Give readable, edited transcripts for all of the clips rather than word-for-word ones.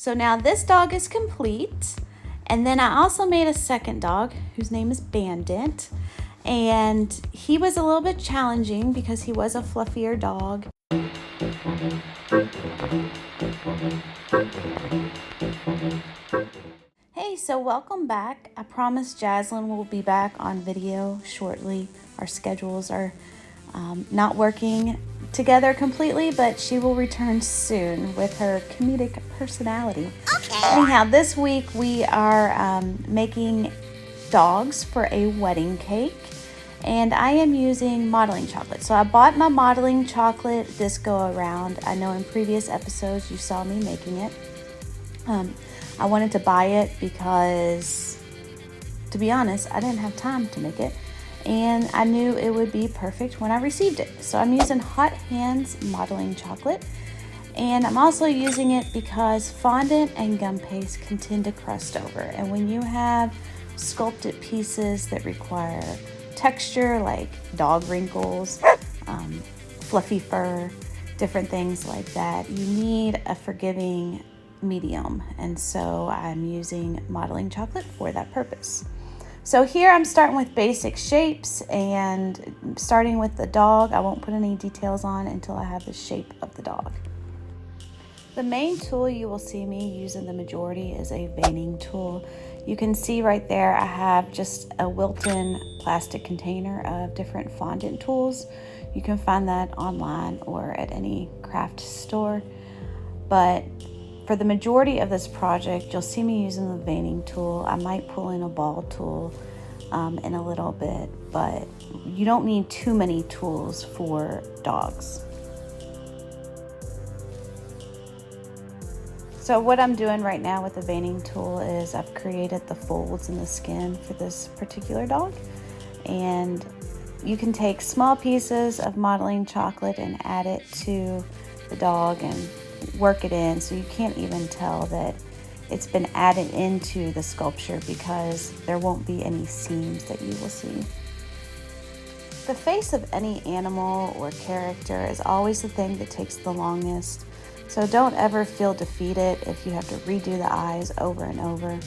So now this dog is complete. And then I also made a second dog whose name is Bandit. And he was a little bit challenging because he was a fluffier dog. Hey, so welcome back. I promise Jaslyn will be back on video shortly. Our schedules are not working together completely, but she will return soon with her comedic personality. Okay. Anyhow, this week we are making dogs for a wedding cake, and I am using modeling chocolate. So I bought my modeling chocolate this go around. I know in previous episodes you saw me making it. I wanted to buy it because, to be honest, I didn't have time to make it, and I knew it would be perfect when I received it. So I'm using Hot Hands modeling chocolate, and I'm also using it because fondant and gum paste can tend to crust over, and when you have sculpted pieces that require texture like dog wrinkles, fluffy fur, different things like that, you need a forgiving medium, and so I'm using modeling chocolate for that purpose. So here I'm starting with basic shapes, and starting with the dog. I won't put any details on until I have the shape of the dog. The main tool you will see me using the majority is a veining tool. You can see right there I have just a Wilton plastic container of different fondant tools. You can find that online or at any craft store, but for the majority of this project, you'll see me using the veining tool. I might pull in a ball tool in a little bit, but you don't need too many tools for dogs. So what I'm doing right now with the veining tool is I've created the folds in the skin for this particular dog. And you can take small pieces of modeling chocolate and add it to the dog and work it in, so you can't even tell that it's been added into the sculpture because there won't be any seams that you will see. The face of any animal or character is always the thing that takes the longest, so don't ever feel defeated if you have to redo the eyes over and over.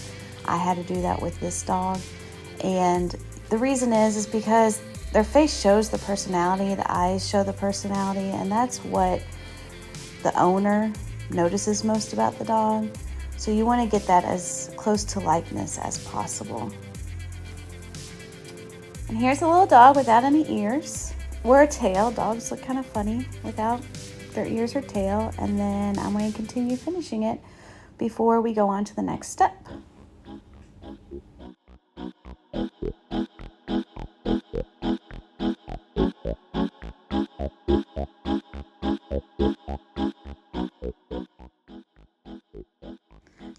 I had to do that with this dog, and the reason is because their face shows the personality, the eyes show the personality, and that's what the owner notices most about the dog. So you want to get that as close to likeness as possible. And here's a little dog without any ears or a tail. Dogs look kind of funny without their ears or tail. And then I'm going to continue finishing it before we go on to the next step.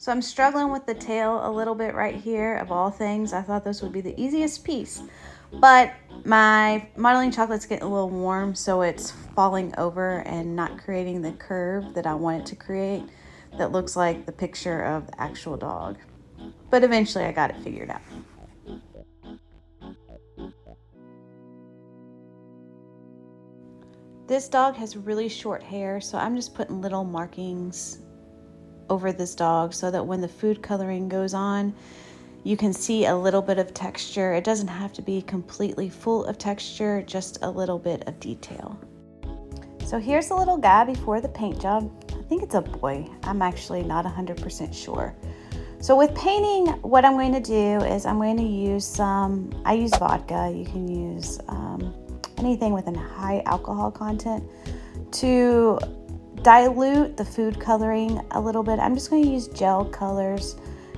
So I'm struggling with the tail a little bit right here. Of all things, I thought this would be the easiest piece, but my modeling chocolate's getting a little warm, so it's falling over and not creating the curve that I want it to create that looks like the picture of the actual dog. But eventually I got it figured out. This dog has really short hair, so I'm just putting little markings over this dog so that when the food coloring goes on, you can see a little bit of texture. It doesn't have to be completely full of texture, just a little bit of detail. So here's the little guy before the paint job. I think it's a boy. I'm actually not 100% sure. So with painting, what I'm going to do is I'm going to use I use vodka. You can use anything with a high alcohol content to dilute the food coloring a little bit. I'm just going to use gel colors.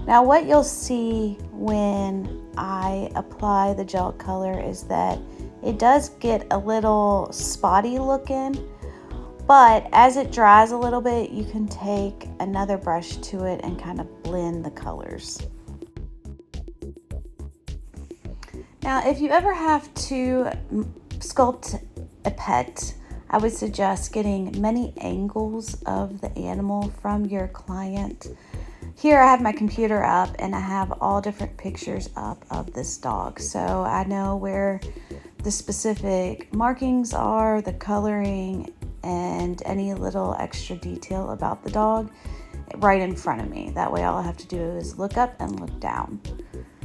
Now what you'll see when I apply the gel color is that it does get a little spotty looking, but as it dries a little bit, you can take another brush to it and kind of blend the colors. Now if you ever have to sculpt a pet, I would suggest getting many angles of the animal from your client. Here I have my computer up and I have all different pictures up of this dog. So I know where the specific markings are, the coloring, and any little extra detail about the dog. right in front of me. That way all I have to do is look up and look down.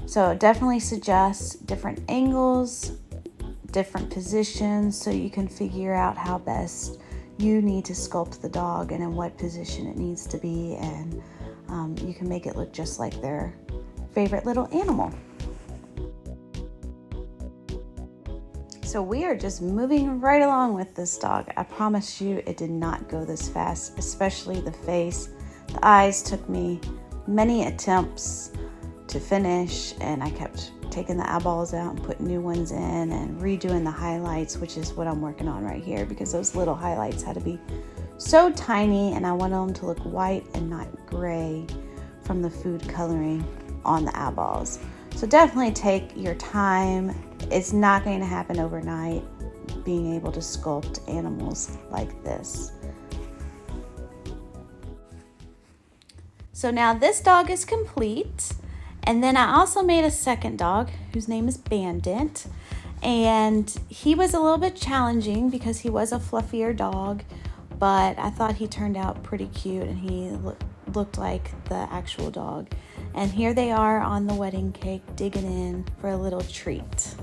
So definitely suggest different angles, different positions, so you can figure out how best you need to sculpt the dog and in what position it needs to be, and you can make it look just like their favorite little animal. So we are just moving right along with this dog. I promise you it did not go this fast, especially the face. The eyes took me many attempts to finish, and I kept taking the eyeballs out and putting new ones in and redoing the highlights, which is what I'm working on right here, because those little highlights had to be so tiny, and I wanted them to look white and not gray from the food coloring on the eyeballs. So definitely take your time. It's not going to happen overnight, being able to sculpt animals like this. So now this dog is complete. And then I also made a second dog whose name is Bandit. And he was a little bit challenging because he was a fluffier dog, but I thought he turned out pretty cute, and he looked like the actual dog. And here they are on the wedding cake digging in for a little treat.